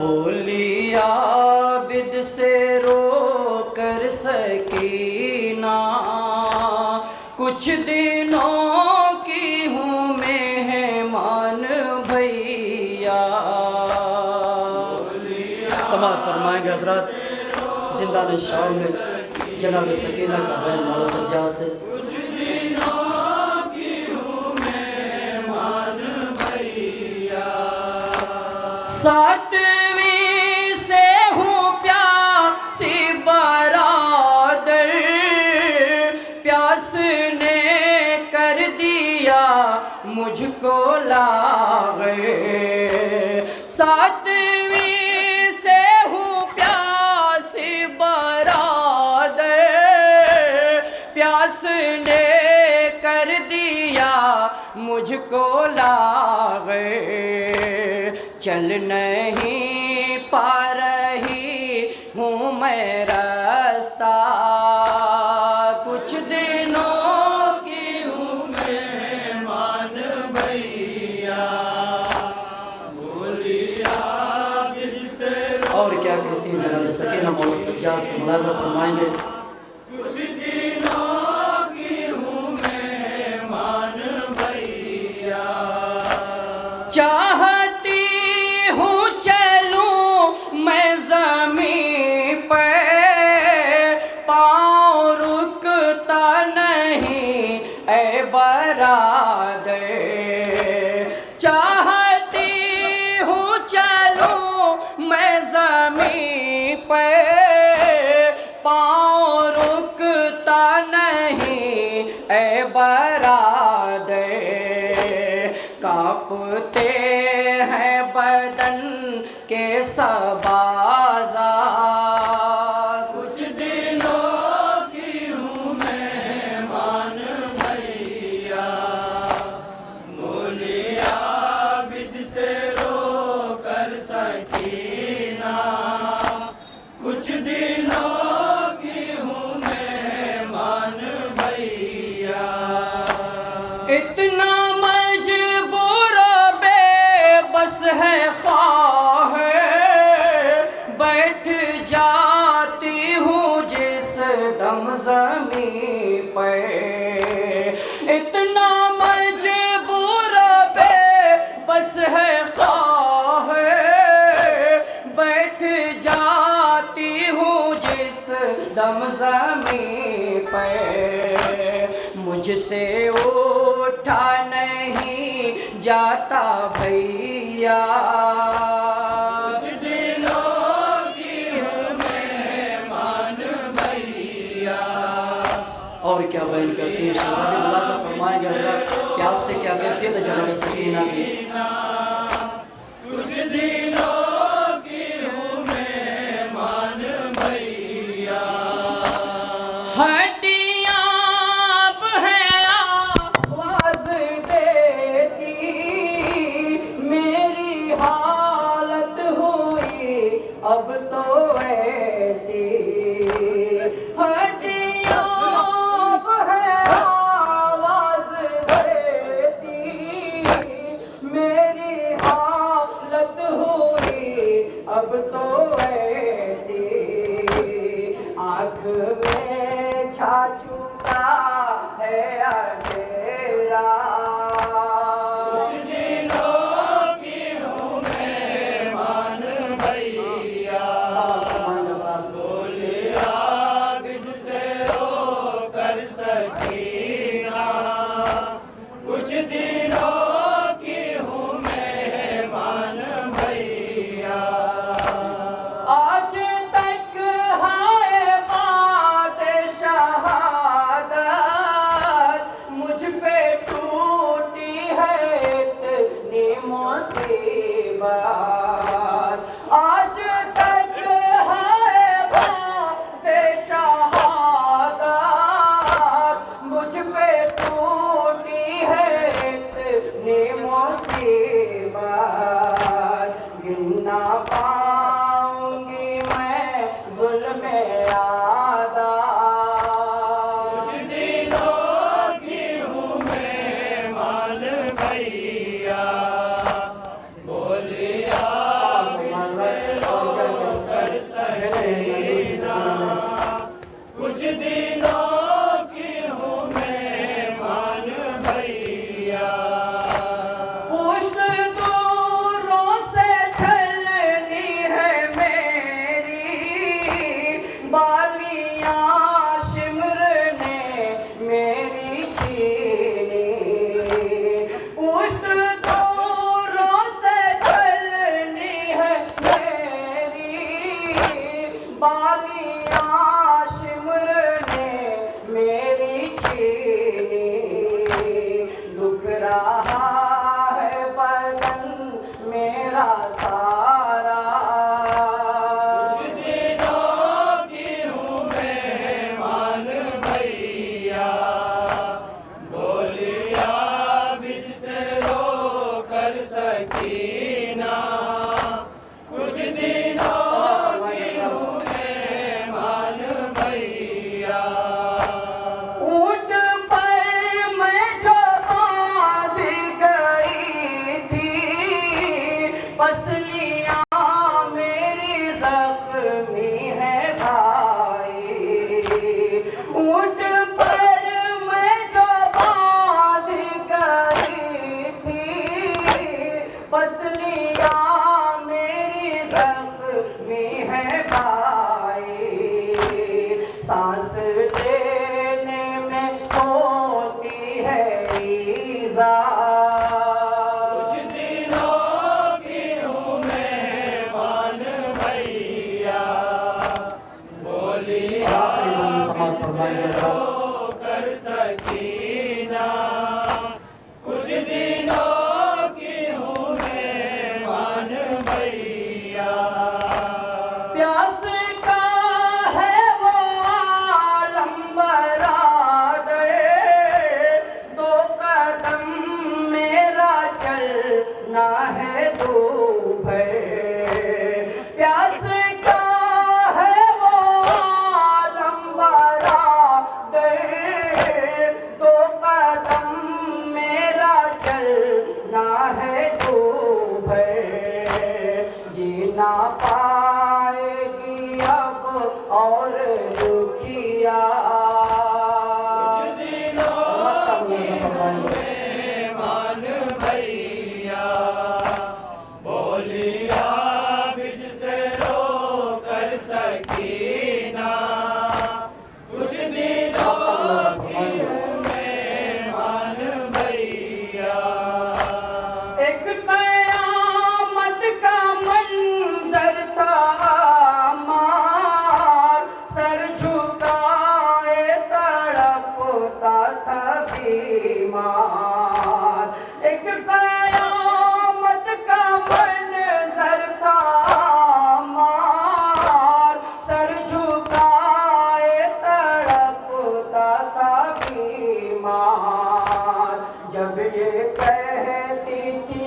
बोली आबिद से रो कर सकीना, कुछ दिनों की हूँ मेहमान भैया। समाअत फरमाएंगे हजरत जिंदान शाम में जनाब सकीना का बहन मौला सज्जाद से। सातवीं से हूँ प्यासी बरादर, प्यास ने कर दिया मुझको लागे। सातवीं से हूँ प्यासी बरादर, प्यास ने कर दिया मुझको लागे। चल नहीं पा रही हूँ मैं रास्ता, कुछ दिनों की हूँ मेहमान भैया। और क्या कहती है जनाब सकीना मौला सज्जाद से मुलाज़ा फरमाएंगे। कुछ दिनों की हूँ मेहमान भैया, चाहती हूँ चलूं मैं ज़मीं पे, पाँव रुकता नहीं ऐ बरादर। चाहती हूँ चलूं मैं ज़मीं पे, पाँव रुकता नहीं ऐ बरादर। कांपते हैं बदन के सबाज़ा, कुछ दिनों की हूँ मेहमान भैया। बोली आबिद से रो कर सकीना, कुछ दिनों की हूँ मेहमान भैया। इतना बस है ख्वाह बैठ जाती हूँ जिस दम ज़मीं पे। इतना मजबूर बस है ख्वाह बैठ जाती हूँ जिस दम ज़मीं पे। मुझसे उठा नहीं जाता भैया, कुछ दिनों की हूँ मेहमान भैया। और क्या बयान करती है शहज़ादी मुलाज़ा फरमाएंगे हज़रत प्यास से क्या कैफियत है जनाब सकीना की। कुछ दिनों की हूँ मेहमान भैया, हड्डियाँ अब हैं आवाज़ देती, मेरी हालत हुई अब तो ऐसी। हड्डियाँ अब हैं आवाज़ देती, मेरी हालत हुई अब तो ऐसी। आँख में छा चुका है अंधेरा, कुछ दिनों की हूँ मेहमान भैया। बालियां शिमर ने मेरी छीनी, दुख रहा है बदन मेरा सारा। कुछ दिनों की हूँ मेहमान भैया, बोलिया बिच से रो कर सकीना। कुछ दिनों की हूँ मेहमान भैया, ऊंट पर मैं जो बांध गई थी, पसलियां मेरी जख्मी है भाई। ऊंट पर मैं जो बांध गई थी, पसलियां मेरी जख्मी है भाई। सांस लेने में होती है ईज़ा। कुछ दिनों की हूँ मेहमान भैया, बोलिया समाज रो कर सकीना। कुछ दिनों की हूँ मेहमान भैया, प्यास का है वो आलम बरादर, दो कदम मेरा चलना है दूभर। प्यास का है वो आलम बरादर, दो कदम मेरा चलना है दूभर। जीना पाएगी अब और दुखिया। कुछ दिनों की हूँ मेहमान भैया, बोलिया बिच से रो कर सकीना। कुछ दिनों की हूँ मेहमान भैया, एक कयामत का मंजर था मार, सर झुकाए तड़पता था बीमार। एक कयामत का मंजर था मार, सर झुकाए तड़पता था बीमार। जब ये कहती थी